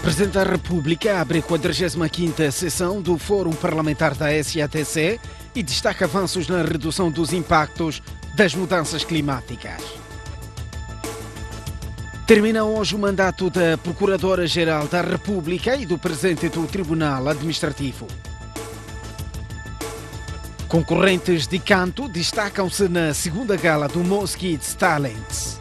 Presidente da República abre a 45ª sessão do Fórum Parlamentar da SADC e destaca avanços na redução dos impactos das mudanças climáticas. Termina hoje o mandato da Procuradora-Geral da República e do Presidente do Tribunal Administrativo. Concorrentes de canto destacam-se na segunda gala do Mosquitos Talents.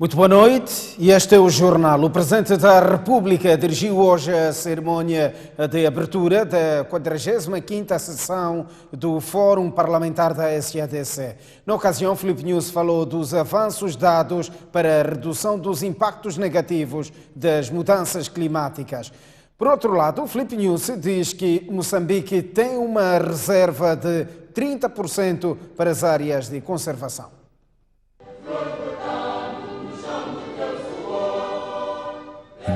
Muito boa noite e este é o Jornal. O Presidente da República dirigiu hoje a cerimónia de abertura da 45ª sessão do Fórum Parlamentar da SADC. Na ocasião, Filipe Nunes falou dos avanços dados para a redução dos impactos negativos das mudanças climáticas. Por outro lado, Filipe Nunes diz que Moçambique tem uma reserva de 30% para as áreas de conservação.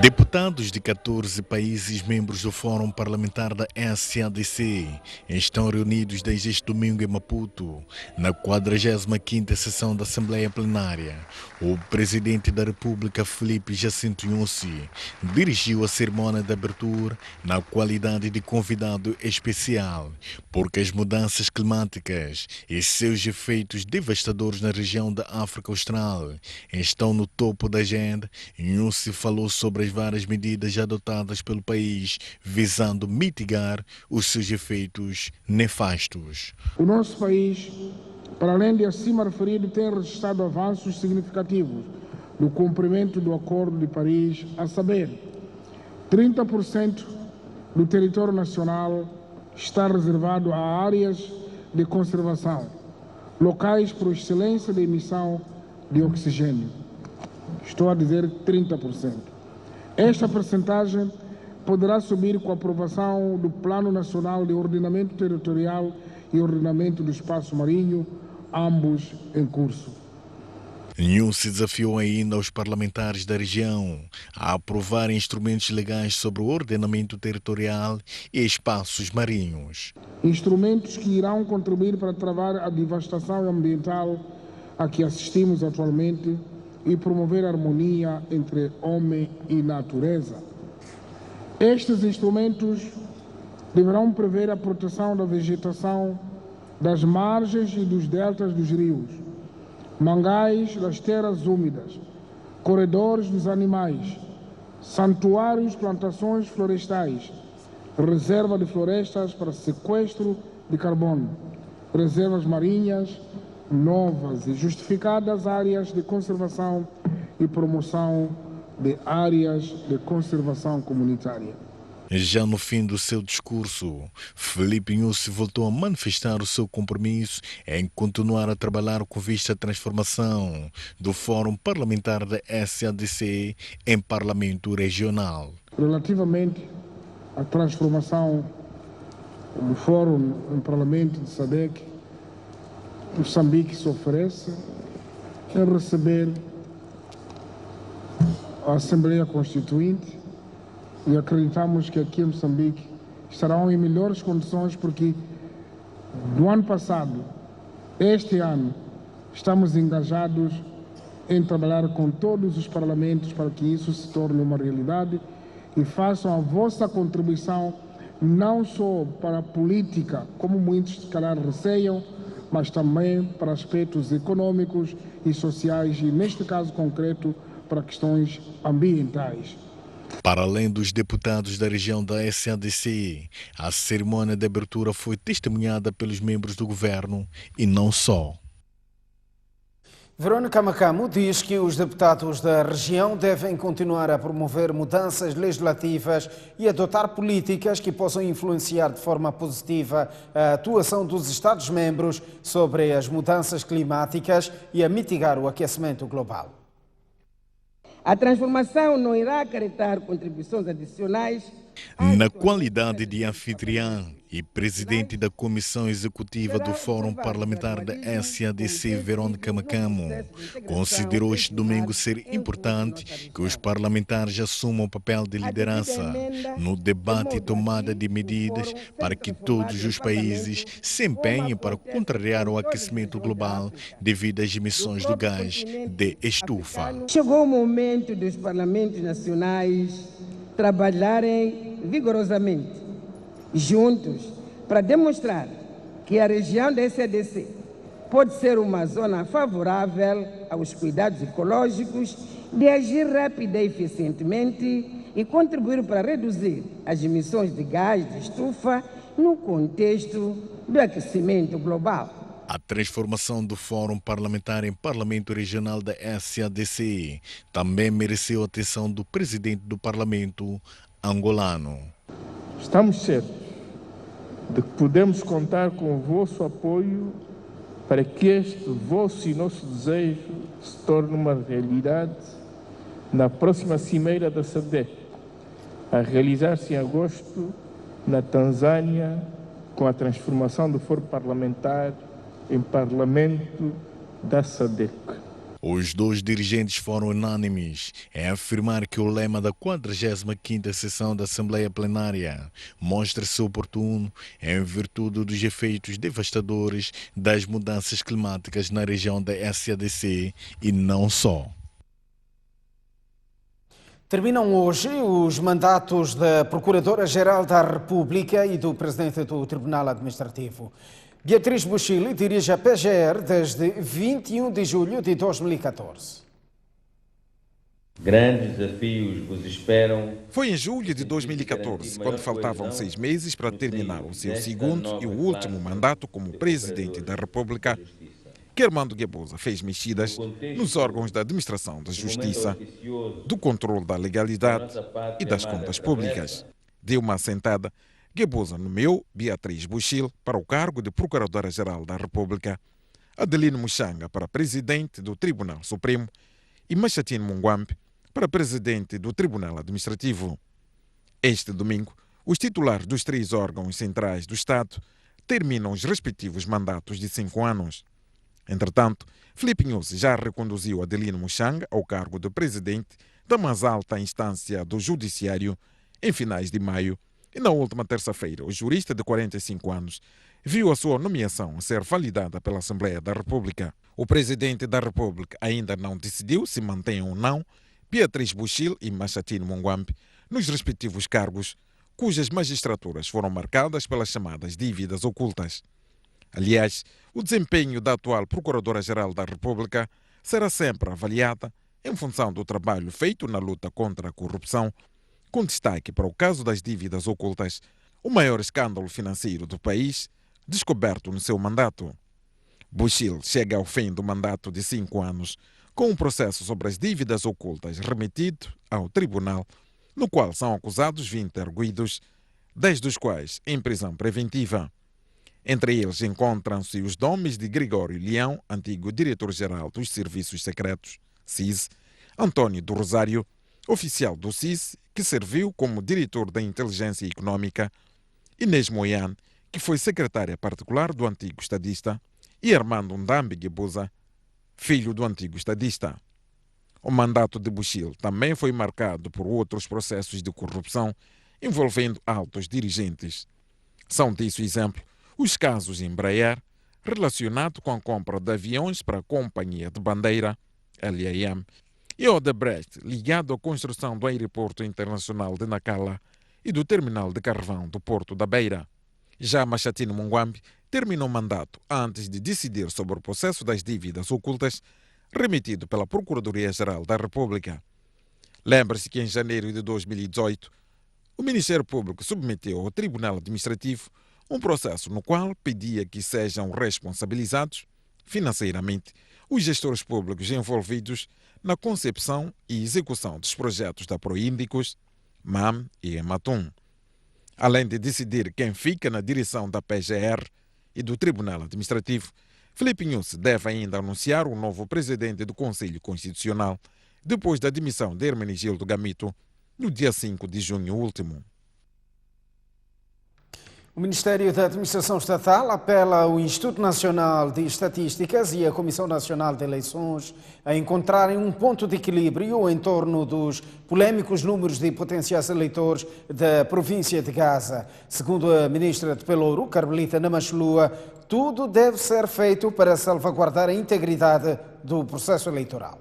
Deputados de 14 países membros do Fórum Parlamentar da SADC estão reunidos desde este domingo em Maputo, na 45ª sessão da Assembleia Plenária. O Presidente da República, Filipe Jacinto Nyusi, dirigiu a cerimônia de abertura na qualidade de convidado especial, porque as mudanças climáticas e seus efeitos devastadores na região da África Austral estão no topo da agenda. Nyusi falou sobre as várias medidas adotadas pelo país visando mitigar os seus efeitos nefastos. O nosso país, para além de acima referido, tem registrado avanços significativos no cumprimento do Acordo de Paris, a saber, 30% do território nacional está reservado a áreas de conservação, locais por excelência de emissão de oxigênio. Estou a dizer 30%. Esta percentagem poderá subir com a aprovação do Plano Nacional de Ordenamento Territorial e Ordenamento do Espaço Marinho, ambos em curso. Nyusi desafiou ainda os parlamentares da região a aprovarem instrumentos legais sobre o ordenamento territorial e espaços marinhos. Instrumentos que irão contribuir para travar a devastação ambiental a que assistimos atualmente e promover a harmonia entre homem e natureza. Estes instrumentos deverão prever a proteção da vegetação das margens e dos deltas dos rios, mangais das terras úmidas, corredores dos animais, santuários, plantações florestais, reserva de florestas para sequestro de carbono, reservas marinhas, novas e justificadas áreas de conservação e promoção de áreas de conservação comunitária. Já no fim do seu discurso, Filipe Nyusi voltou a manifestar o seu compromisso em continuar a trabalhar com vista à transformação do Fórum Parlamentar da SADC em Parlamento Regional. Relativamente à transformação do Fórum em Parlamento de SADC, Moçambique se oferece em receber a Assembleia Constituinte e acreditamos que aqui em Moçambique estarão em melhores condições porque no ano passado, este ano, estamos engajados em trabalhar com todos os parlamentos para que isso se torne uma realidade e façam a vossa contribuição não só para a política, como muitos se calhar receiam, mas também para aspectos econômicos e sociais e, neste caso concreto, para questões ambientais. Para além dos deputados da região da SADC, a cerimônia de abertura foi testemunhada pelos membros do governo e não só. Verónica Macamo diz que os deputados da região devem continuar a promover mudanças legislativas e adotar políticas que possam influenciar de forma positiva a atuação dos Estados-membros sobre as mudanças climáticas e a mitigar o aquecimento global. A transformação não irá acarretar contribuições adicionais. Na qualidade de anfitriã, E presidente da Comissão Executiva do Fórum Parlamentar da SADC, Verônica Macamo, considerou este domingo ser importante que os parlamentares assumam o papel de liderança no debate e tomada de medidas para que todos os países se empenhem para contrariar o aquecimento global devido às emissões do gás de estufa. Chegou o momento dos parlamentos nacionais trabalharem vigorosamente juntos, para demonstrar que a região da SADC pode ser uma zona favorável aos cuidados ecológicos, de agir rápida e eficientemente e contribuir para reduzir as emissões de gás de estufa no contexto do aquecimento global. A transformação do Fórum Parlamentar em Parlamento Regional da SADC também mereceu a atenção do presidente do Parlamento angolano. Estamos certos de que podemos contar com o vosso apoio para que este vosso e nosso desejo se torne uma realidade na próxima cimeira da SADC, a realizar-se em agosto na Tanzânia, com a transformação do Fórum Parlamentar em Parlamento da SADC. Os dois dirigentes foram unânimes em afirmar que o lema da 45ª sessão da Assembleia Plenária mostra-se oportuno em virtude dos efeitos devastadores das mudanças climáticas na região da SADC e não só. Terminam hoje os mandatos da Procuradora-Geral da República e do Presidente do Tribunal Administrativo. Beatriz Buchili dirige a PGR desde 21 de julho de 2014. Grandes desafios vos esperam. Foi em julho de 2014, quando faltavam 6 meses para terminar o seu segundo e o último mandato como Presidente da República, que Armando Guebuza fez mexidas nos órgãos da administração da Justiça, do controle da legalidade e das contas públicas. Deu uma assentada. Guebuza nomeou Beatriz Buchili para o cargo de Procuradora-Geral da República, Adelino Muxanga para Presidente do Tribunal Supremo e Machatine Mungwambe para Presidente do Tribunal Administrativo. Este domingo, os titulares dos 3 órgãos centrais do Estado terminam os respectivos mandatos de 5 anos. Entretanto, Filipe Nyusi já reconduziu Adelino Muxanga ao cargo de Presidente da mais alta instância do Judiciário em finais de maio. E na última terça-feira, o jurista de 45 anos viu a sua nomeação a ser validada pela Assembleia da República. O Presidente da República ainda não decidiu se mantém ou não Beatriz Buchili e Machatine Mungwambe nos respectivos cargos, cujas magistraturas foram marcadas pelas chamadas dívidas ocultas. Aliás, o desempenho da atual Procuradora-Geral da República será sempre avaliada em função do trabalho feito na luta contra a corrupção, com destaque para o caso das dívidas ocultas, o maior escândalo financeiro do país, descoberto no seu mandato. Buchili chega ao fim do mandato de 5 anos, com um processo sobre as dívidas ocultas remetido ao tribunal, no qual são acusados 20 arguidos, 10 dos quais em prisão preventiva. Entre eles encontram-se os nomes de Gregório Leão, antigo diretor-geral dos Serviços Secretos, SIS, Antônio do Rosário, oficial do SIS, que serviu como diretor da Inteligência Econômica, Inês Moiane, que foi secretária particular do antigo estadista, e Armando Ndambi Guebuza, filho do antigo estadista. O mandato de Buchili também foi marcado por outros processos de corrupção envolvendo altos dirigentes. São disso exemplo os casos Embraer, relacionado com a compra de aviões para a Companhia de Bandeira, LAM, e Odebrecht, ligado à construção do Aeroporto Internacional de Nacala e do Terminal de Carvão do Porto da Beira. Já Machatine Mungwambe terminou o mandato antes de decidir sobre o processo das dívidas ocultas remetido pela Procuradoria-Geral da República. Lembre-se que em janeiro de 2018, o Ministério Público submeteu ao Tribunal Administrativo um processo no qual pedia que sejam responsabilizados financeiramente os gestores públicos envolvidos na concepção e execução dos projetos da Proíndicos, MAM e Ematum. Além de decidir quem fica na direção da PGR e do Tribunal Administrativo, Filipe Nyusi deve ainda anunciar o novo presidente do Conselho Constitucional, depois da demissão de Hermenegildo Gamito, no dia 5 de junho último. O Ministério da Administração Estatal apela ao Instituto Nacional de Estatísticas e à Comissão Nacional de Eleições a encontrarem um ponto de equilíbrio em torno dos polêmicos números de potenciais eleitores da província de Gaza. Segundo a ministra de Pelouro, Carmelita Namachulua, tudo deve ser feito para salvaguardar a integridade do processo eleitoral.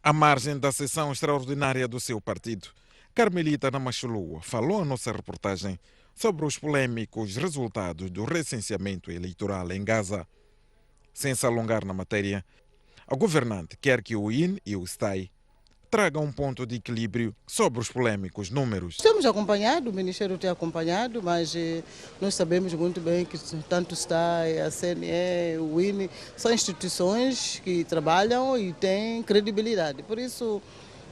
À margem da sessão extraordinária do seu partido, Carmelita Namachulua falou à nossa reportagem sobre os polêmicos resultados do recenseamento eleitoral em Gaza. Sem se alongar na matéria, a governante quer que o IN e o STAI tragam um ponto de equilíbrio sobre os polêmicos números. Temos acompanhado, o Ministério tem acompanhado, mas nós sabemos muito bem que tanto o STAI, a CNE, o IN, são instituições que trabalham e têm credibilidade. Por isso,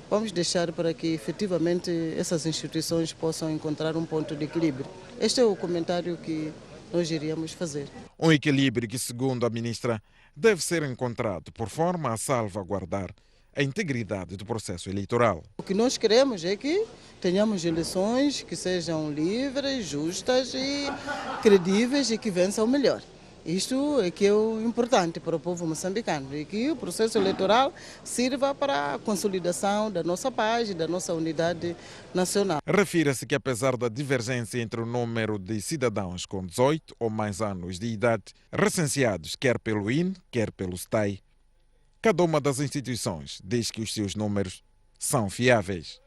vamos deixar para que efetivamente essas instituições possam encontrar um ponto de equilíbrio. Este é o comentário que nós iríamos fazer. Um equilíbrio que, segundo a ministra, deve ser encontrado por forma a salvaguardar a integridade do processo eleitoral. O que nós queremos é que tenhamos eleições que sejam livres, justas e credíveis e que vençam o melhor. Isto é que é o importante para o povo moçambicano e que o processo eleitoral sirva para a consolidação da nossa paz e da nossa unidade nacional. Refira-se que, apesar da divergência entre o número de cidadãos com 18 ou mais anos de idade recenseados quer pelo IN, quer pelo STAI, cada uma das instituições diz que os seus números são fiáveis.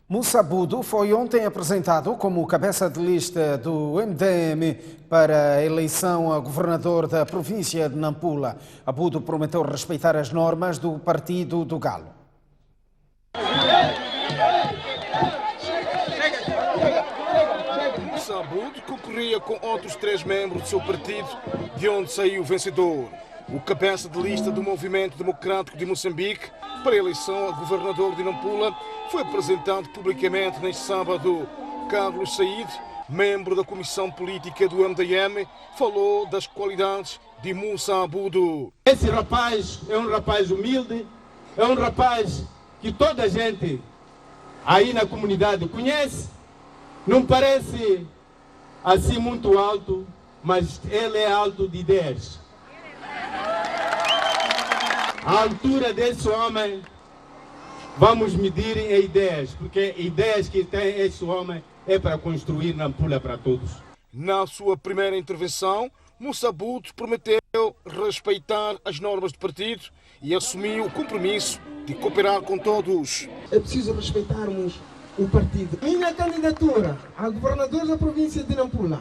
Moussa Abuddu foi ontem apresentado como cabeça de lista do MDM para a eleição a governador da província de Nampula. Abuddu prometeu respeitar as normas do Partido do Galo. Moussa Abuddu concorria com outros 3 membros do seu partido, de onde saiu vencedor. O cabeça de lista do Movimento Democrático de Moçambique para a eleição a governador de Nampula foi apresentado publicamente neste sábado. Carlos Said, membro da Comissão Política do MDM, falou das qualidades de Moussa Abuddu. Esse rapaz é um rapaz humilde, é um rapaz que toda a gente aí na comunidade conhece. Não parece assim muito alto, mas ele é alto de ideias. A altura desse homem vamos medir em ideias, porque ideias que tem esse homem é para construir Nampula para todos. Na sua primeira intervenção, Moussa Abuddu prometeu respeitar as normas do partido e assumiu o compromisso de cooperar com todos. É preciso respeitarmos o partido. Minha candidatura a governador da província de Nampula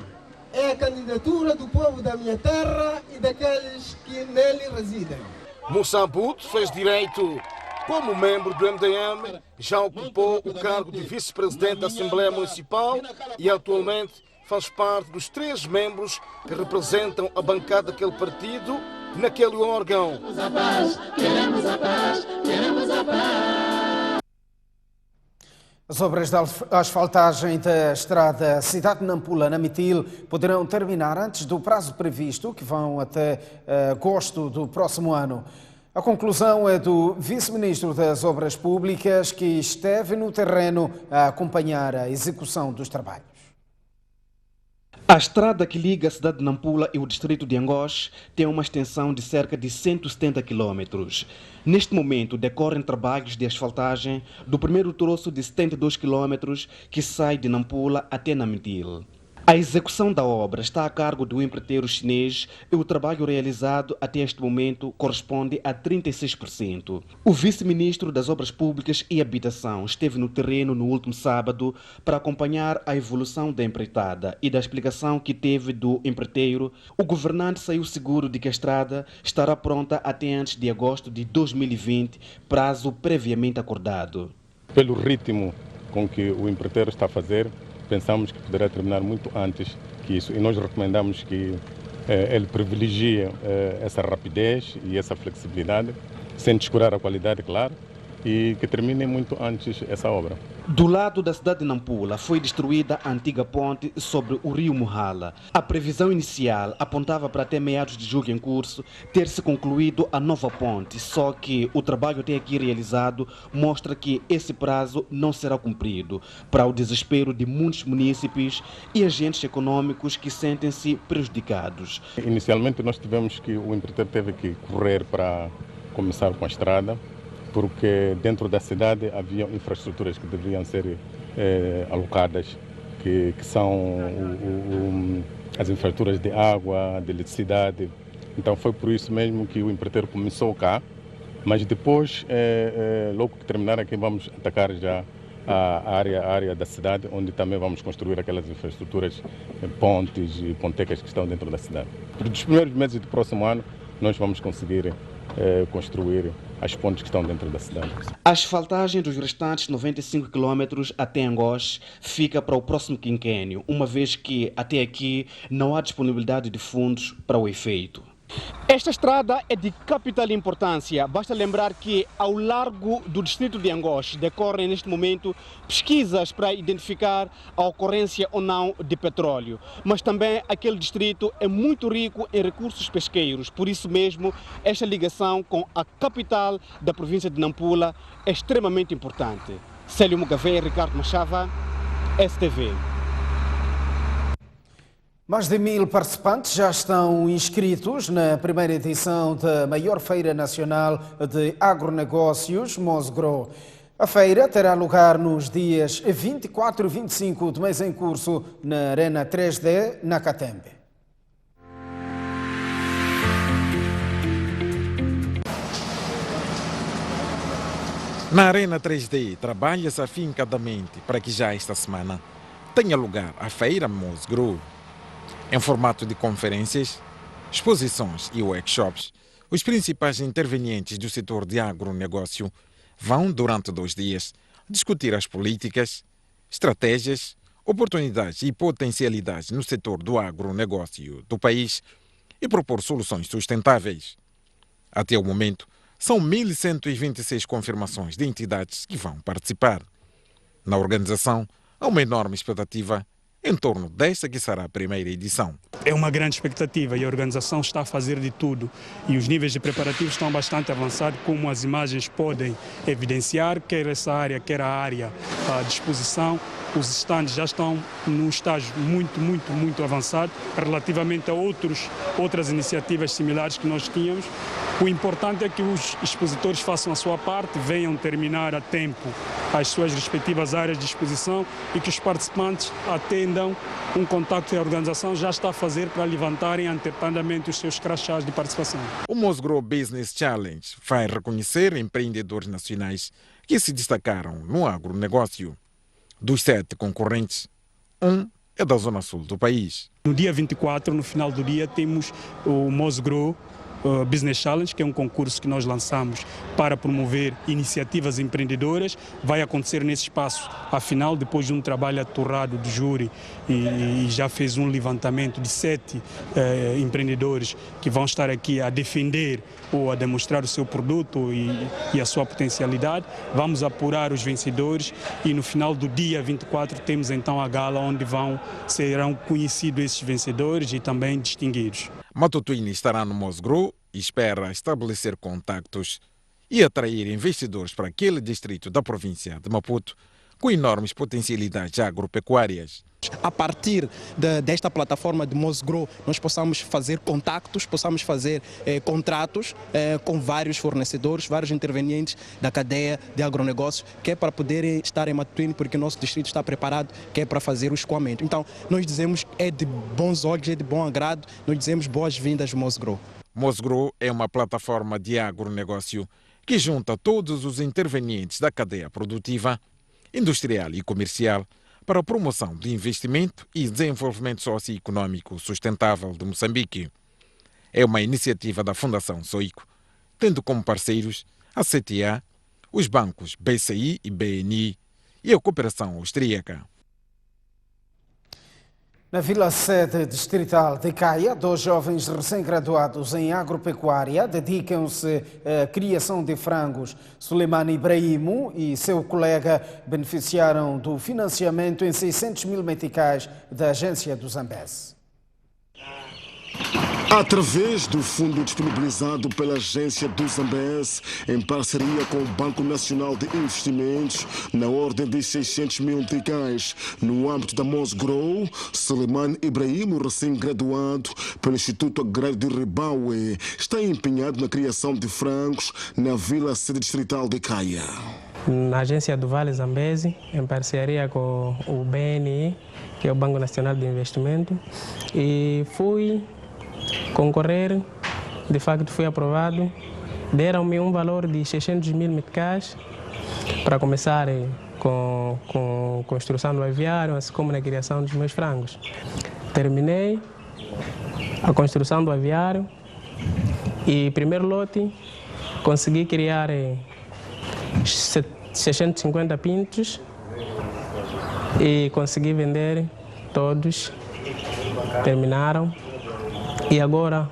é a candidatura do povo da minha terra e daqueles que nele residem. Moussa Abuddu fez direito. Como membro do MDM, já ocupou o cargo de vice-presidente da Assembleia Municipal e atualmente faz parte dos 3 membros que representam a bancada daquele partido naquele órgão. Queremos a paz, queremos a paz, queremos a paz. As obras de asfaltagem da estrada Cidade de Nampula, na Mitil, poderão terminar antes do prazo previsto, que vão até agosto do próximo ano. A conclusão é do vice-ministro das Obras Públicas, que esteve no terreno a acompanhar a execução dos trabalhos. A estrada que liga a cidade de Nampula e o distrito de Angoche tem uma extensão de cerca de 170 km. Neste momento, decorrem trabalhos de asfaltagem do primeiro troço de 72 km que sai de Nampula até Namitil. A execução da obra está a cargo do empreiteiro chinês e o trabalho realizado até este momento corresponde a 36%. O vice-ministro das Obras Públicas e Habitação esteve no terreno no último sábado para acompanhar a evolução da empreitada e da explicação que teve do empreiteiro. O governante saiu seguro de que a estrada estará pronta até antes de agosto de 2020, prazo previamente acordado. Pelo ritmo com que o empreiteiro está a fazer, pensamos que poderá terminar muito antes que isso. E nós recomendamos que ele privilegie essa rapidez e essa flexibilidade, sem descurar a qualidade, claro, e que termine muito antes essa obra. Do lado da cidade de Nampula foi destruída a antiga ponte sobre o rio Muhala. A previsão inicial apontava para até meados de julho em curso ter-se concluído a nova ponte, só que o trabalho até aqui realizado mostra que esse prazo não será cumprido, para o desespero de muitos munícipes e agentes econômicos que sentem-se prejudicados. Inicialmente o empreiteiro teve que correr para começar com a estrada, porque dentro da cidade havia infraestruturas que deveriam ser alocadas, que são as infraestruturas de água, de eletricidade. Então foi por isso mesmo que o empreiteiro começou cá, mas depois, logo que terminar aqui, vamos atacar já a área da cidade, onde também vamos construir aquelas infraestruturas, pontes e pontecas que estão dentro da cidade. Nos primeiros meses do próximo ano, nós vamos conseguir construir as pontes que estão dentro da cidade. A asfaltagem dos restantes 95 quilômetros até Angoche fica para o próximo quinquênio, uma vez que até aqui não há disponibilidade de fundos para o efeito. Esta estrada é de capital importância. Basta lembrar que ao largo do distrito de Angoche decorrem neste momento pesquisas para identificar a ocorrência ou não de petróleo. Mas também aquele distrito é muito rico em recursos pesqueiros. Por isso mesmo, esta ligação com a capital da província de Nampula é extremamente importante. Célio Mugavé, Ricardo Machava, STV. Mais de 1000 participantes já estão inscritos na primeira edição da maior Feira Nacional de Agronegócios, Mosgro. A feira terá lugar nos dias 24 e 25 do mês em curso na Arena 3D, na Catembe. Na Arena 3D, trabalha-se afincadamente para que já esta semana tenha lugar a Feira Mosgro. Em formato de conferências, exposições e workshops, os principais intervenientes do setor de agronegócio vão, durante 2 dias, discutir as políticas, estratégias, oportunidades e potencialidades no setor do agronegócio do país e propor soluções sustentáveis. Até o momento, são 1.126 confirmações de entidades que vão participar. Na organização, há uma enorme expectativa em torno desta que será a primeira edição. É uma grande expectativa e a organização está a fazer de tudo. E os níveis de preparativos estão bastante avançados, como as imagens podem evidenciar, quer essa área, quer a área à disposição. Os estandes já estão num estágio muito avançado relativamente a outras iniciativas similares que nós tínhamos. O importante é que os expositores façam a sua parte, venham terminar a tempo as suas respectivas áreas de exposição e que os participantes atendam um contacto que a organização já está a fazer para levantarem antecipadamente os seus crachás de participação. O Mosgro Business Challenge vai reconhecer empreendedores nacionais que se destacaram no agronegócio. Dos 7 concorrentes, um é da zona sul do país. No dia 24, no final do dia, temos o Mosgro Business Challenge, que é um concurso que nós lançamos para promover iniciativas empreendedoras. Vai acontecer nesse espaço, afinal, depois de um trabalho aturrado do júri e já fez um levantamento de 7 empreendedores que vão estar aqui a defender ou a demonstrar o seu produto e a sua potencialidade. Vamos apurar os vencedores e no final do dia 24 temos então a gala onde serão conhecidos esses vencedores e também distinguidos. Matutuini estará no Mosgro e espera estabelecer contactos e atrair investidores para aquele distrito da província de Maputo com enormes potencialidades agropecuárias. A partir desta plataforma de Mosgro, nós possamos fazer contactos, possamos fazer contratos com vários fornecedores, vários intervenientes da cadeia de agronegócios, que é para poderem estar em Matutuini, porque o nosso distrito está preparado, que é para fazer o escoamento. Então, nós dizemos é de bons olhos, é de bom agrado, nós dizemos boas-vindas Mosgro. Mosgro é uma plataforma de agronegócio que junta todos os intervenientes da cadeia produtiva, industrial e comercial para a promoção de investimento e desenvolvimento socioeconômico sustentável de Moçambique. É uma iniciativa da Fundação Soico, tendo como parceiros a CTA, os bancos BCI e BNI e a cooperação austríaca. Na Vila Sede Distrital de Caia, 2 jovens recém-graduados em agropecuária dedicam-se à criação de frangos. Suleiman Ibrahimo e seu colega beneficiaram do financiamento em 600 mil meticais da agência do Zambeze. Através do fundo disponibilizado pela agência do Zambeze, em parceria com o Banco Nacional de Investimentos, na ordem de 600 mil meticais, no âmbito da Mosgrow, Suleiman Ibrahimo, recém-graduado pelo Instituto Agrário de Ribaue, está empenhado na criação de frangos na Vila Sede Distrital de Caia. Na agência do Vale Zambeze, em parceria com o BNI, que é o Banco Nacional de Investimento, e fui concorrer, de facto fui aprovado, deram-me um valor de 600 mil meticais para começar com a construção do aviário, assim como na criação dos meus frangos. Terminei a construção do aviário e, primeiro lote, consegui criar 650 pintos e consegui vender todos, terminaram. E agora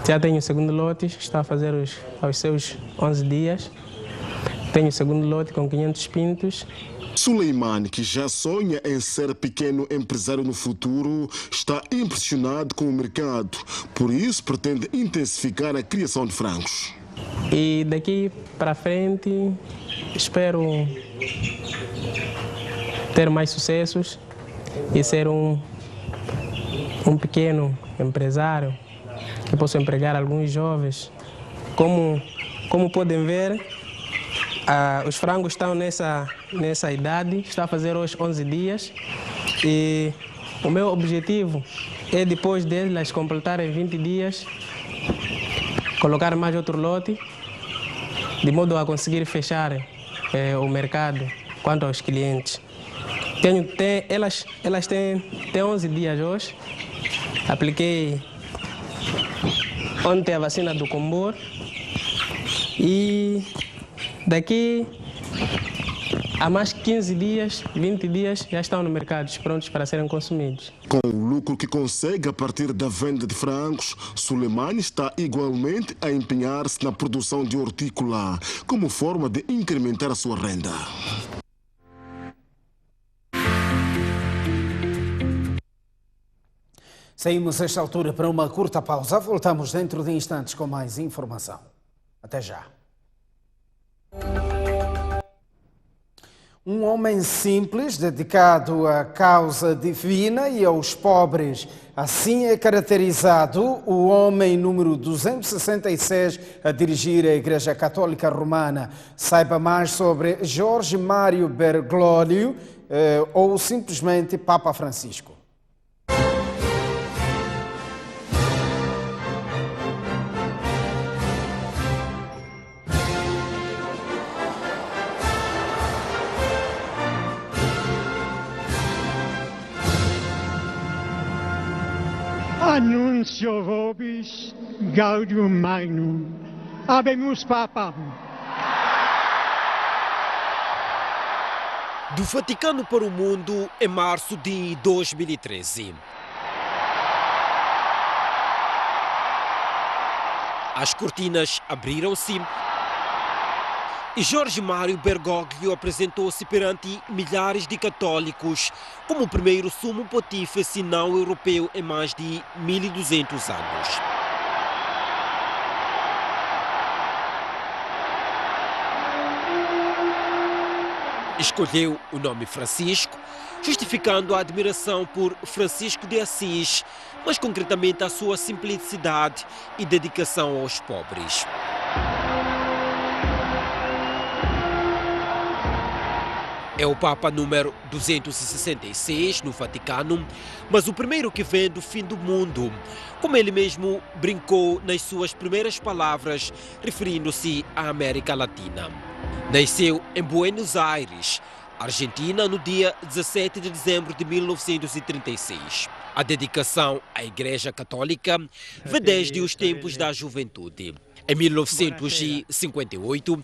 já tenho o segundo lote, está a fazer aos seus 11 dias. Tenho o segundo lote com 500 pintos. Suleiman, que já sonha em ser pequeno empresário no futuro, está impressionado com o mercado. Por isso, pretende intensificar a criação de frangos. E daqui para frente, espero ter mais sucessos e ser um pequeno empresário que possa empregar alguns jovens. Como podem ver, os frangos estão nessa idade, está a fazer hoje 11 dias e o meu objetivo é, depois delas completarem 20 dias, colocar mais outro lote, de modo a conseguir fechar o mercado quanto aos clientes. Elas têm 11 dias hoje. Apliquei ontem a vacina do Combor e daqui a mais 15 dias, 20 dias, já estão no mercado, prontos para serem consumidos. Com o lucro que consegue a partir da venda de frangos, Suleiman está igualmente a empenhar-se na produção de hortícola, como forma de incrementar a sua renda. Saímos a esta altura para uma curta pausa. Voltamos dentro de instantes com mais informação. Até já. Um homem simples, dedicado à causa divina e aos pobres. Assim é caracterizado o homem número 266 a dirigir a Igreja Católica Romana. Saiba mais sobre Jorge Mário Bergoglio ou simplesmente Papa Francisco. Annuncio vobis gaudium magnum, habemus papam. Do Vaticano para o mundo em março de 2013. As cortinas abriram-se e Jorge Mário Bergoglio apresentou-se perante milhares de católicos como o primeiro sumo pontífice não europeu em mais de 1200 anos. Escolheu o nome Francisco, justificando a admiração por Francisco de Assis, mas concretamente a sua simplicidade e dedicação aos pobres. É o Papa número 266 no Vaticano, mas o primeiro que vem do fim do mundo, como ele mesmo brincou nas suas primeiras palavras, referindo-se à América Latina. Nasceu em Buenos Aires, Argentina, no dia 17 de dezembro de 1936. A dedicação à Igreja Católica vem desde os tempos da juventude. Em 1958,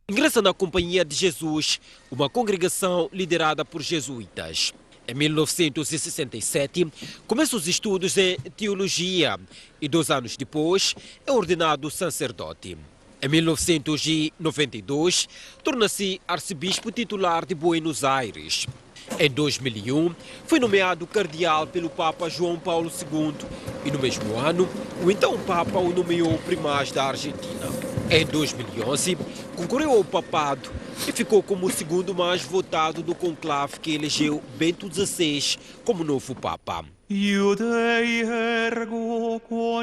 ingressa na Companhia de Jesus, uma congregação liderada por jesuítas. Em 1967, começa os estudos em teologia e 2 anos depois é ordenado sacerdote. Em 1992, torna-se arcebispo titular de Buenos Aires. Em 2001, foi nomeado cardeal pelo Papa João Paulo II e no mesmo ano, o então Papa o nomeou primaz da Argentina. Em 2011, concorreu ao papado e ficou como o segundo mais votado do conclave que elegeu Bento XVI como novo Papa.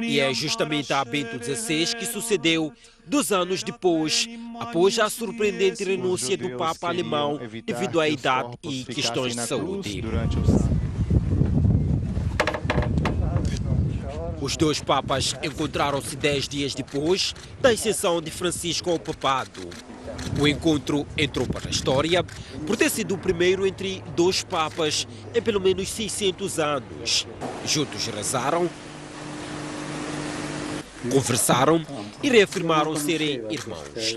E é justamente a Bento XVI que sucedeu 2 anos depois, após a surpreendente renúncia do Papa alemão devido à idade e questões de saúde. Os 2 papas encontraram-se 10 dias depois da ascensão de Francisco ao papado. O encontro entrou para a história por ter sido o primeiro entre 2 papas em pelo menos 600 anos. Juntos rezaram, conversaram e reafirmaram serem irmãos.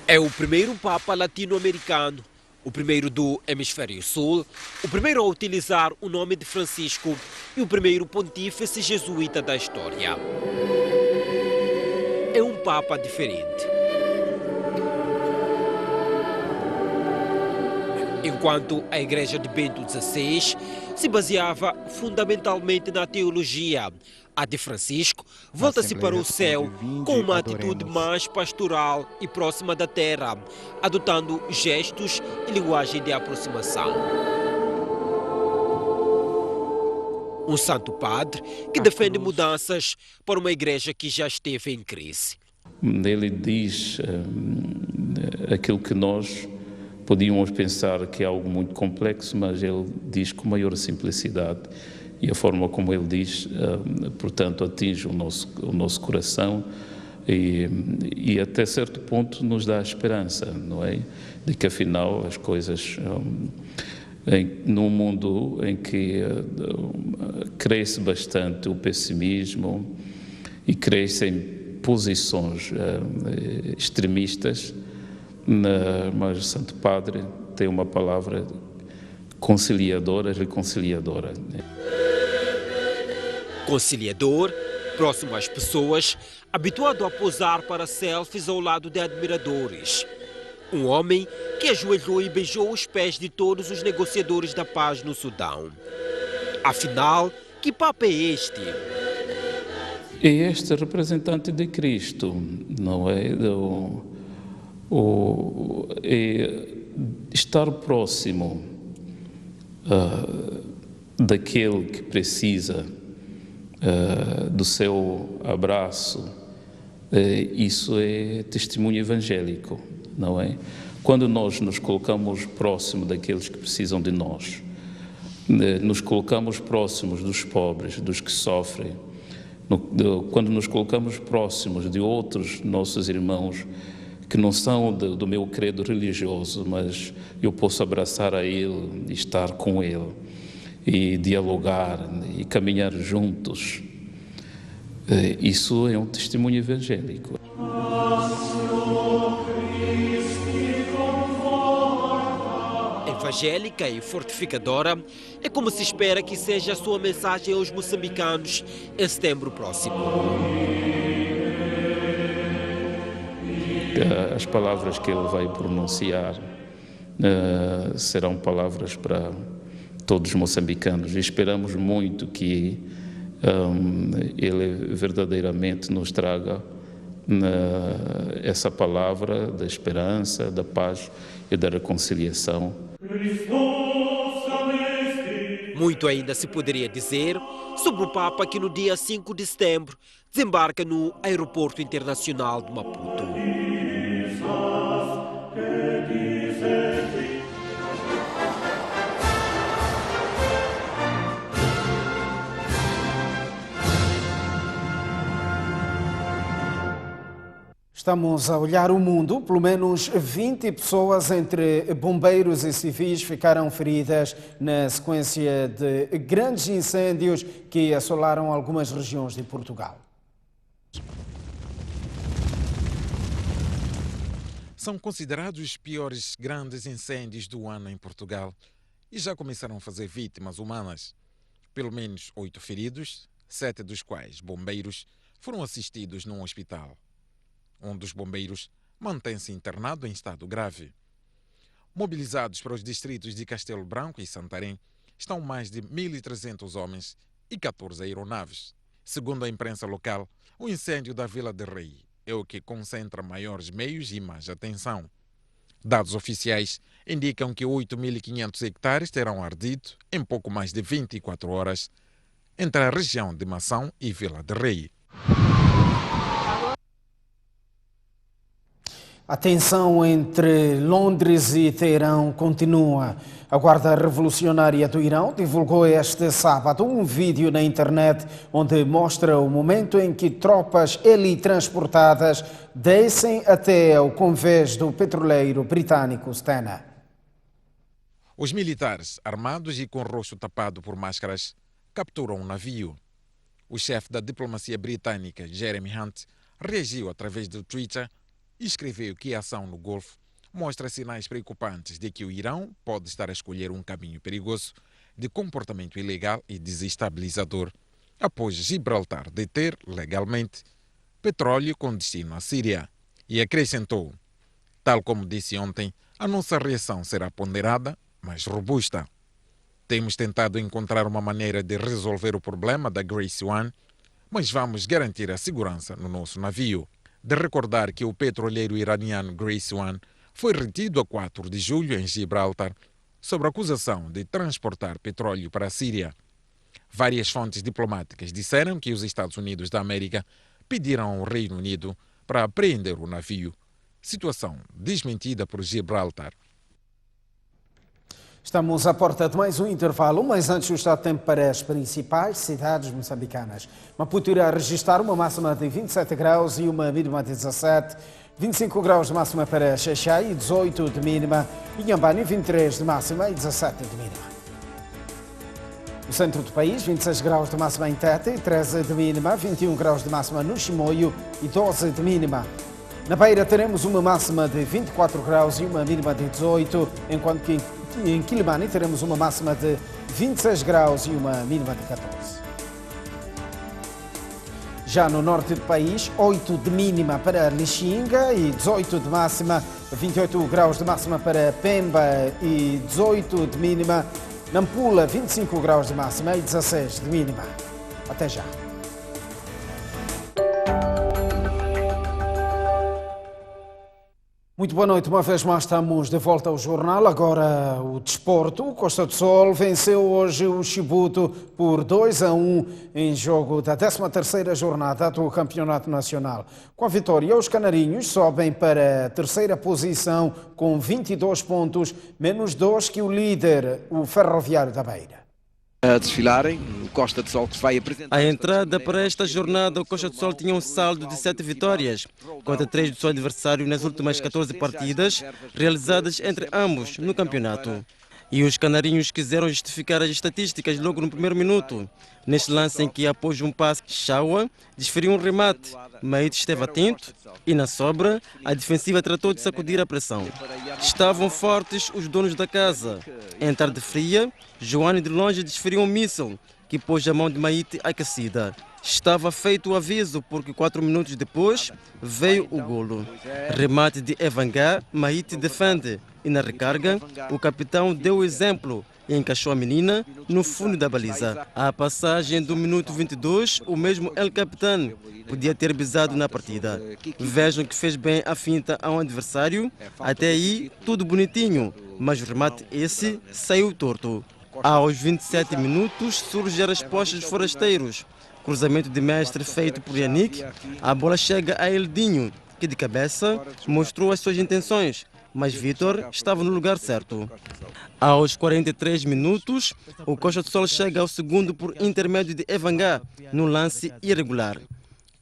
É o primeiro papa latino-americano, o primeiro do Hemisfério Sul, o primeiro a utilizar o nome de Francisco e o primeiro pontífice jesuíta da história. É um papa diferente. Enquanto a igreja de Bento XVI se baseava fundamentalmente na teologia, a de Francisco volta-se para o céu com uma atitude mais pastoral e próxima da terra, adotando gestos e linguagem de aproximação. Um santo padre que defende mudanças para uma igreja que já esteve em crise. Ele diz aquilo que nós podíamos pensar que é algo muito complexo, mas ele diz com maior simplicidade e a forma como ele diz, portanto, atinge o nosso coração e até certo ponto nos dá esperança, não é? De que afinal as coisas, num mundo em que cresce bastante o pessimismo e crescem posições extremistas, mas o Santo Padre tem uma palavra conciliadora, reconciliadora. Conciliador, próximo às pessoas, habituado a posar para selfies ao lado de admiradores. Um homem que ajoelhou e beijou os pés de todos os negociadores da paz no Sudão. Afinal, que Papa é este? É este representante de Cristo, não é? É estar próximo daquele que precisa do seu abraço, isso é testemunho evangélico, não é? Quando nós nos colocamos próximo daqueles que precisam de nós, nos colocamos próximos dos pobres, dos que sofrem, quando nos colocamos próximos de outros nossos irmãos que não são do meu credo religioso, mas eu posso abraçar a ele e estar com ele e dialogar e caminhar juntos. Isso é um testemunho evangélico. Evangélica e fortificadora, é como se espera que seja a sua mensagem aos moçambicanos em setembro próximo. As palavras que ele vai pronunciar serão palavras para todos os moçambicanos. Esperamos muito que ele verdadeiramente nos traga essa palavra da esperança, da paz e da reconciliação. Muito ainda se poderia dizer sobre o Papa que no dia 5 de setembro desembarca no Aeroporto Internacional de Maputo. Estamos a olhar o mundo. Pelo menos 20 pessoas, entre bombeiros e civis, ficaram feridas na sequência de grandes incêndios que assolaram algumas regiões de Portugal. são considerados os piores grandes incêndios do ano em Portugal e já começaram a fazer vítimas humanas. Pelo menos 8 feridos, 7 dos quais bombeiros, foram assistidos num hospital. Um dos bombeiros mantém-se internado em estado grave. Mobilizados para os distritos de Castelo Branco e Santarém, estão mais de 1.300 homens e 14 aeronaves. Segundo a imprensa local, o incêndio da Vila de Rei é o que concentra maiores meios e mais atenção. Dados oficiais indicam que 8.500 hectares terão ardido em pouco mais de 24 horas entre a região de Mação e Vila de Rei. A tensão entre Londres e Teherão continua. A Guarda Revolucionária do Irão divulgou este sábado um vídeo na internet onde mostra o momento em que tropas helitransportadas descem até o convés do petroleiro britânico Stena. Os militares, armados e com o rosto tapado por máscaras, capturam um navio. O chefe da diplomacia britânica, Jeremy Hunt, reagiu através do Twitter e escreveu que a ação no Golfo mostra sinais preocupantes de que o Irão pode estar a escolher um caminho perigoso de comportamento ilegal e desestabilizador após Gibraltar deter legalmente petróleo com destino à Síria. E acrescentou: tal como disse ontem, a nossa reação será ponderada, mas robusta. Temos tentado encontrar uma maneira de resolver o problema da Grace One, mas vamos garantir a segurança no nosso navio. De recordar que o petroleiro iraniano Grace One foi retido a 4 de julho em Gibraltar sob a acusação de transportar petróleo para a Síria. Várias fontes diplomáticas disseram que os Estados Unidos da América pediram ao Reino Unido para apreender o navio, situação desmentida por Gibraltar. Estamos à porta de mais um intervalo, mas antes o estado de tempo para as principais cidades moçambicanas. Maputo irá registrar uma máxima de 27 graus e uma mínima de 17, 25 graus de máxima para Xaixai e 18 de mínima, Inhambane 23 de máxima e 17 de mínima. No centro do país, 26 graus de máxima em Tete, 13 de mínima, 21 graus de máxima no Chimoio e 12 de mínima. Na Beira teremos uma máxima de 24 graus e uma mínima de 18, enquanto que em Quilimane teremos uma máxima de 26 graus e uma mínima de 14. Já no norte do país, 8 de mínima para Lixinga e 18 de máxima, 28 graus de máxima para Pemba e 18 de mínima. Nampula, 25 graus de máxima e 16 de mínima. Até já. Muito boa noite, uma vez mais estamos de volta ao jornal. Agora o desporto. O Costa do Sol venceu hoje o Chibuto por 2-1 em jogo da 13ª jornada do Campeonato Nacional. Com a vitória, os canarinhos sobem para a 3ª posição com 22 pontos, menos 2 que o líder, o Ferroviário da Beira. A desfilarem, o Costa do Sol que se vai apresentar. A entrada para esta jornada, o Costa do Sol tinha um saldo de 7 vitórias, contra 3 do seu adversário nas últimas 14 partidas realizadas entre ambos no campeonato. E os canarinhos quiseram justificar as estatísticas logo no primeiro minuto. Neste lance em que, após um passe, Shawa desferiu um remate. Maite esteve atento e, na sobra, a defensiva tratou de sacudir a pressão. Estavam fortes os donos da casa. Em tarde fria, Joane de longe desferiu um míssil que pôs a mão de Maite aquecida. Estava feito o aviso porque 4 minutos depois veio o golo. Remate de Evangá, Maite defende e na recarga o capitão deu o exemplo e encaixou a menina no fundo da baliza. À passagem do minuto 22, o mesmo El Capitão podia ter bisado na partida. Vejam que fez bem a finta ao adversário, até aí tudo bonitinho, mas o remate esse saiu torto. Aos 27 minutos surge a resposta dos forasteiros. Cruzamento de mestre feito por Yannick, a bola chega a Eldinho, que de cabeça mostrou as suas intenções, mas Vitor estava no lugar certo. Aos 43 minutos, o Costa do Sol chega ao segundo por intermédio de Evangá, no lance irregular.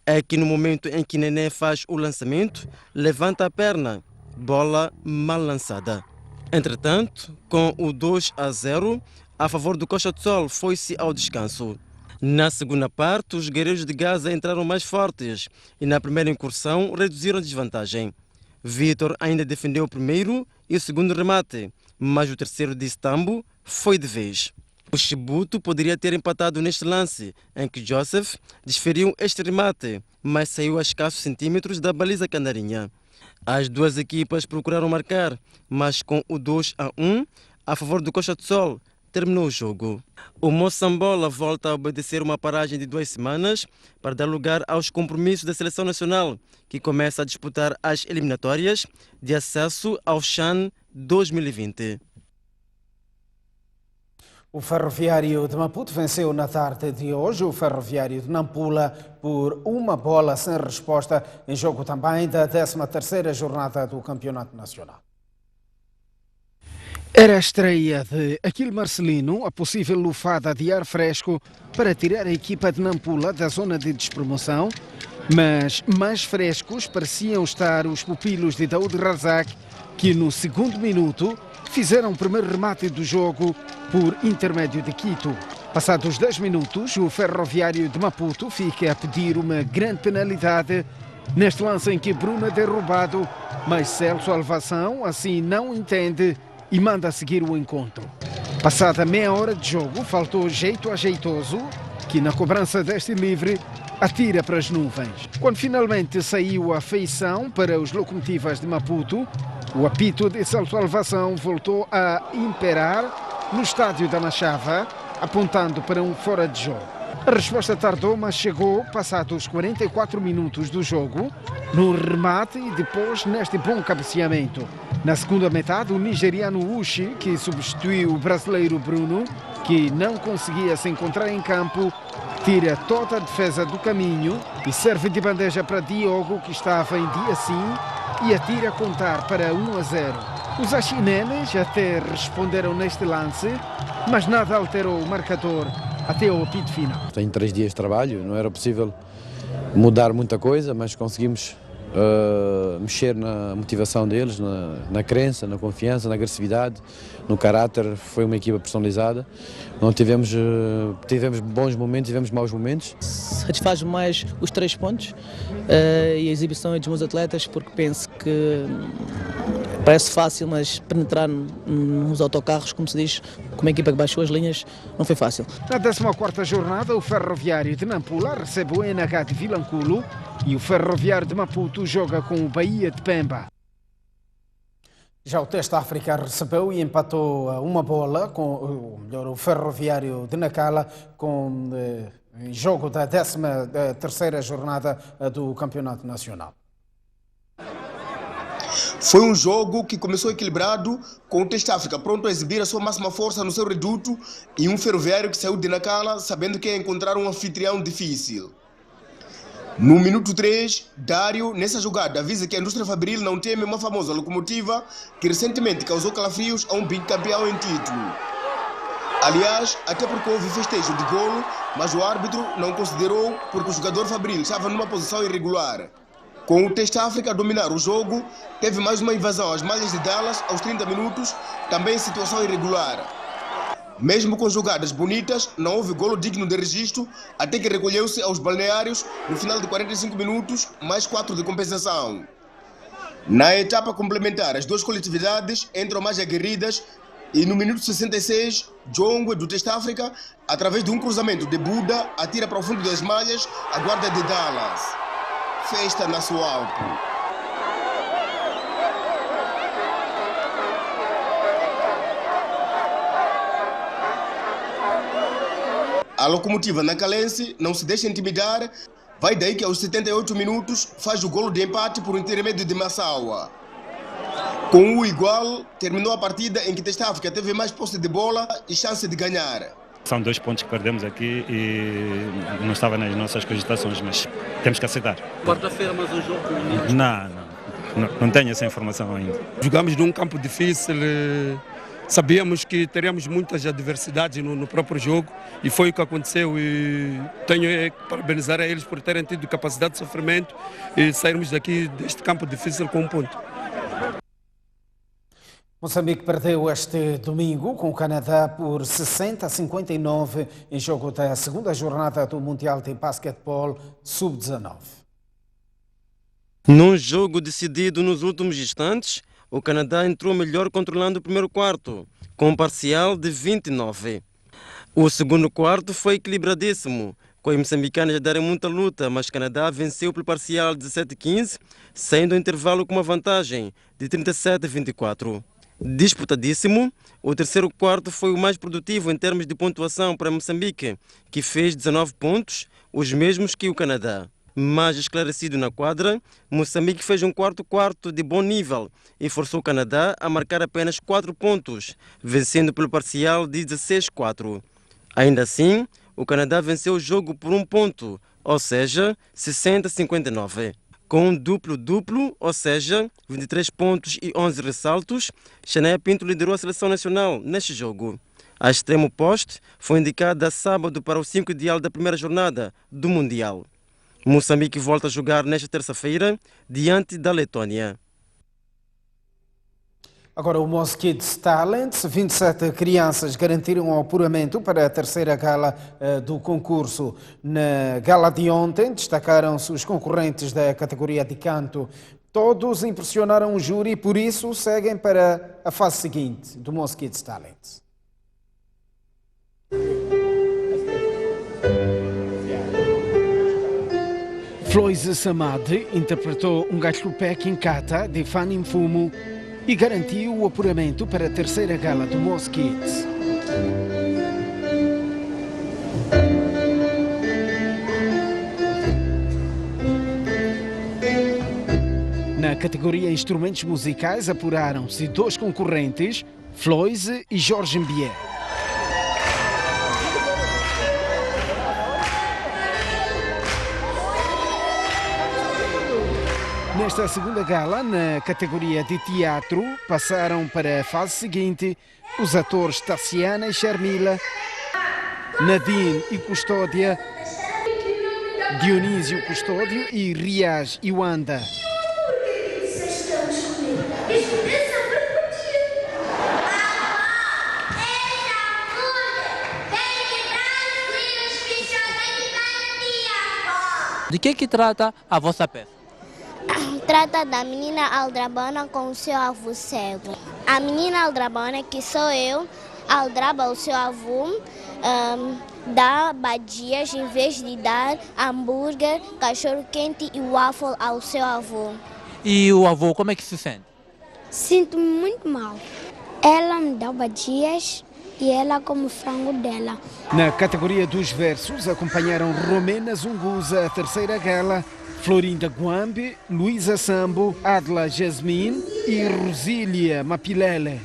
É que no momento em que Nené faz o lançamento, levanta a perna, bola mal lançada. Entretanto, com o 2-0, a favor do Costa do Sol, foi-se ao descanso. Na segunda parte, os guerreiros de Gaza entraram mais fortes e na primeira incursão reduziram a desvantagem. Vitor ainda defendeu o primeiro e o segundo remate, mas o terceiro de Istanbul foi de vez. O Chibuto poderia ter empatado neste lance, em que Joseph desferiu este remate, mas saiu a escassos centímetros da baliza canarinha. As duas equipas procuraram marcar, mas com o 2-1 a favor do Costa do Sol, terminou o jogo. O Moçambola volta a obedecer uma paragem de 2 semanas para dar lugar aos compromissos da Seleção Nacional, que começa a disputar as eliminatórias de acesso ao CHAN 2020. O Ferroviário de Maputo venceu na tarde de hoje o Ferroviário de Nampula por 1-bola sem resposta, em jogo também da 13ª jornada do Campeonato Nacional. Era a estreia de Aquil Marcelino, a possível lufada de ar fresco para tirar a equipa de Nampula da zona de despromoção, mas mais frescos pareciam estar os pupilos de Daoud Razak, que no segundo minuto fizeram o primeiro remate do jogo por intermédio de Quito. Passados 10 minutos, o Ferroviário de Maputo fica a pedir uma grande penalidade neste lance em que Bruno é derrubado, mas Celso Alvação assim não entende e manda seguir o encontro. Passada meia hora de jogo, faltou jeito ajeitoso, que na cobrança deste livre atira para as nuvens. Quando finalmente saiu a feição para os Locomotivas de Maputo, o apito de Celso Alvação voltou a imperar no estádio da Machava, apontando para um fora de jogo. A resposta tardou, mas chegou passados 44 minutos do jogo, no remate e depois neste bom cabeceamento. Na segunda metade, o nigeriano Uchi, que substituiu o brasileiro Bruno, que não conseguia se encontrar em campo, tira toda a defesa do caminho e serve de bandeja para Diogo, que estava em dia sim, e atira a contar para 1-0. Os achinenes até responderam neste lance, mas nada alterou o marcador até o apito final. Tenho 3 dias de trabalho, não era possível mudar muita coisa, mas conseguimos mexer na motivação deles, na crença, na confiança, na agressividade, no caráter. Foi uma equipa personalizada. Não tivemos bons momentos, tivemos maus momentos. Satisfaz mais os 3 pontos e a exibição dos meus atletas, porque penso que parece fácil, mas penetrar nos autocarros, como se diz, como a equipa que baixou as linhas, não foi fácil. Na 14ª jornada, o Ferroviário de Nampula recebe o NH de Vilanculo e o Ferroviário de Maputo joga com o Bahia de Pemba. Já o Teste África recebeu e empatou a 1-bola com o Ferroviário de Nacala com jogo da 13ª jornada do Campeonato Nacional. Foi um jogo que começou equilibrado, com o Teste África pronto a exibir a sua máxima força no seu reduto e um Ferroviário que saiu de Nacala sabendo que ia encontrar um anfitrião difícil. No minuto 3, Dário, nessa jogada, avisa que a indústria fabril não teme uma famosa locomotiva que recentemente causou calafrios a um bicampeão em título. Aliás, até porque houve festejo de golo, mas o árbitro não considerou porque o jogador fabril estava numa posição irregular. Com o Teste África a dominar o jogo, teve mais uma invasão às malhas de Dallas aos 30 minutos, também em situação irregular. Mesmo com jogadas bonitas, não houve golo digno de registro, até que recolheu-se aos balneários no final de 45 minutos, mais 4 de compensação. Na etapa complementar, as duas coletividades entram mais aguerridas e no minuto 66, Jongwe do Teste África, através de um cruzamento de Buda, atira para o fundo das malhas a guarda de Dallas. Festa na Sualpo. A locomotiva nacalense não se deixa intimidar, vai daí que aos 78 minutos faz o golo de empate por intermédio de Massawa. Com o igual, terminou a partida em que Teste África teve mais posse de bola e chance de ganhar. São 2 pontos que perdemos aqui e não estava nas nossas cogitações, mas temos que aceitar. Quarta-feira mais um jogo com o União? Não tenho essa informação ainda. Jogamos num campo difícil. Sabíamos que teríamos muitas adversidades no próprio jogo e foi o que aconteceu, e tenho que parabenizar a eles por terem tido capacidade de sofrimento e sairmos daqui deste campo difícil com 1 ponto. Moçambique perdeu este domingo com o Canadá por 60-59 em jogo da 2ª jornada do Mundial de Basquetebol Sub-19. Num jogo decidido nos últimos instantes, o Canadá entrou melhor controlando o primeiro quarto, com um parcial de 29. O segundo quarto foi equilibradíssimo, com os moçambicanos a darem muita luta, mas o Canadá venceu pelo parcial de 17-15, saindo o intervalo com uma vantagem de 37-24. Disputadíssimo, o terceiro quarto foi o mais produtivo em termos de pontuação para Moçambique, que fez 19 pontos, os mesmos que o Canadá. Mais esclarecido na quadra, Moçambique fez um quarto de bom nível e forçou o Canadá a marcar apenas 4 pontos, vencendo pelo parcial de 16-4. Ainda assim, o Canadá venceu o jogo por 1 ponto, ou seja, 60-59. Com um duplo-duplo, ou seja, 23 pontos e 11 ressaltos, Shania Pinto liderou a seleção nacional neste jogo. A extremo oposto foi indicada sábado para o 5 ideal da primeira jornada do Mundial. Moçambique volta a jogar nesta terça-feira diante da Letônia. Agora o Mosquitos Talents, 27 crianças garantiram o apuramento para a terceira gala do concurso. Na gala de ontem destacaram-se os concorrentes da categoria de canto. Todos impressionaram o júri e por isso seguem para a fase seguinte do Mosquitos Talents. Floise Samad interpretou um Gachupé Quincata de Fanny Mfumo e garantiu o apuramento para a terceira gala do Mosquitos. Na categoria Instrumentos Musicais apuraram-se 2 concorrentes, Floise e Jorge Mbié. Nesta segunda gala, na categoria de teatro, passaram para a fase seguinte os atores Tassiana e Sharmila, Nadine e Custódia, Dionísio Custódio e Riaz e Wanda. De que trata a vossa peça? Trata da menina aldrabana com o seu avô cego. A menina aldrabana, que sou eu, aldraba o seu avô, dá badias em vez de dar hambúrguer, cachorro-quente e waffle ao seu avô. E o avô, como é que se sente? Sinto-me muito mal. Ela me dá badias e ela come o frango dela. Na categoria dos versos, acompanharam Romena Zunguza, a terceira gala, Florinda Guambe, Luísa Sambo, Adla Jasmine e Rosília Mapilele.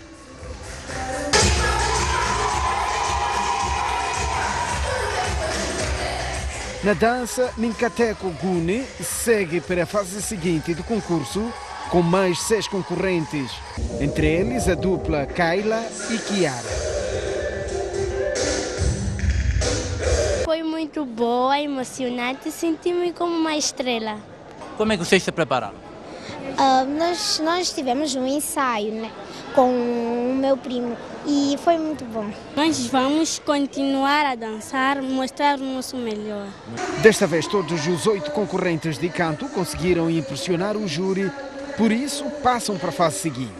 Na dança, Ninkateko Gune segue para a fase seguinte do concurso com mais 6 concorrentes, entre eles a dupla Kaila e Kiara. Foi muito boa, emocionante, senti-me como uma estrela. Como é que vocês se prepararam? Nós tivemos um ensaio, né, com o meu primo e foi muito bom. Nós vamos continuar a dançar, mostrar o nosso melhor. Desta vez todos os 8 concorrentes de canto conseguiram impressionar o júri, por isso passam para a fase seguinte.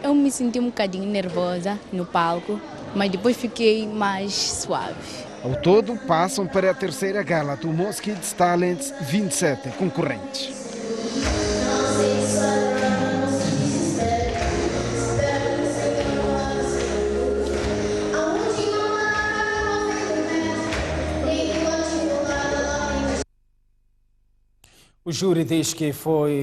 Eu me senti um bocadinho nervosa no palco, mas depois fiquei mais suave. Ao todo, passam para a terceira gala do Mosquitos Talents 27 concorrentes. O júri diz que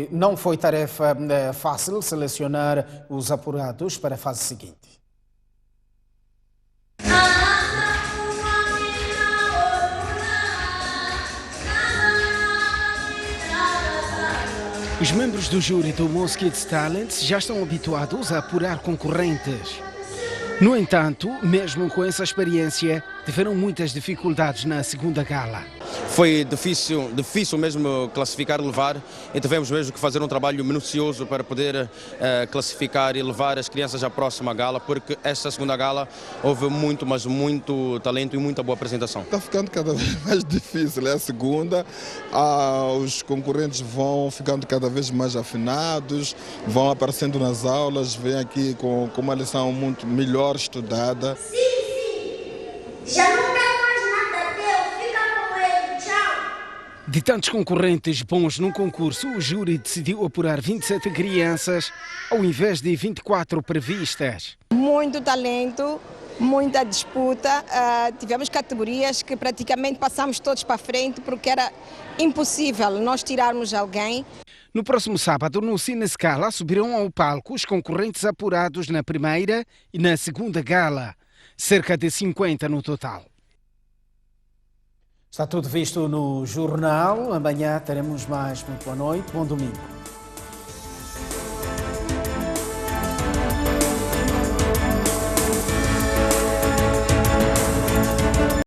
não foi tarefa fácil selecionar os apurados para a fase seguinte. Os membros do júri do Mosquitos Talents já estão habituados a apurar concorrentes. No entanto, mesmo com essa experiência, tiveram muitas dificuldades na segunda gala. foi difícil mesmo classificar e levar, e tivemos mesmo que fazer um trabalho minucioso para poder classificar e levar as crianças à próxima gala, porque esta segunda gala houve muito, mas muito talento e muita boa apresentação. Está ficando cada vez mais difícil, é a segunda, os concorrentes vão ficando cada vez mais afinados, vão aparecendo nas aulas, vêm aqui com uma lição muito melhor estudada. Já não quero mais nada teu, fica com ele, tchau. De tantos concorrentes bons num concurso, o júri decidiu apurar 27 crianças ao invés de 24 previstas. Muito talento, muita disputa. Tivemos categorias que praticamente passamos todos para frente porque era impossível nós tirarmos alguém. No próximo sábado, no Cine Scala, subirão ao palco os concorrentes apurados na primeira e na segunda gala. Cerca de 50 no total. Está tudo visto no jornal. Amanhã teremos mais. Muito boa noite, bom domingo.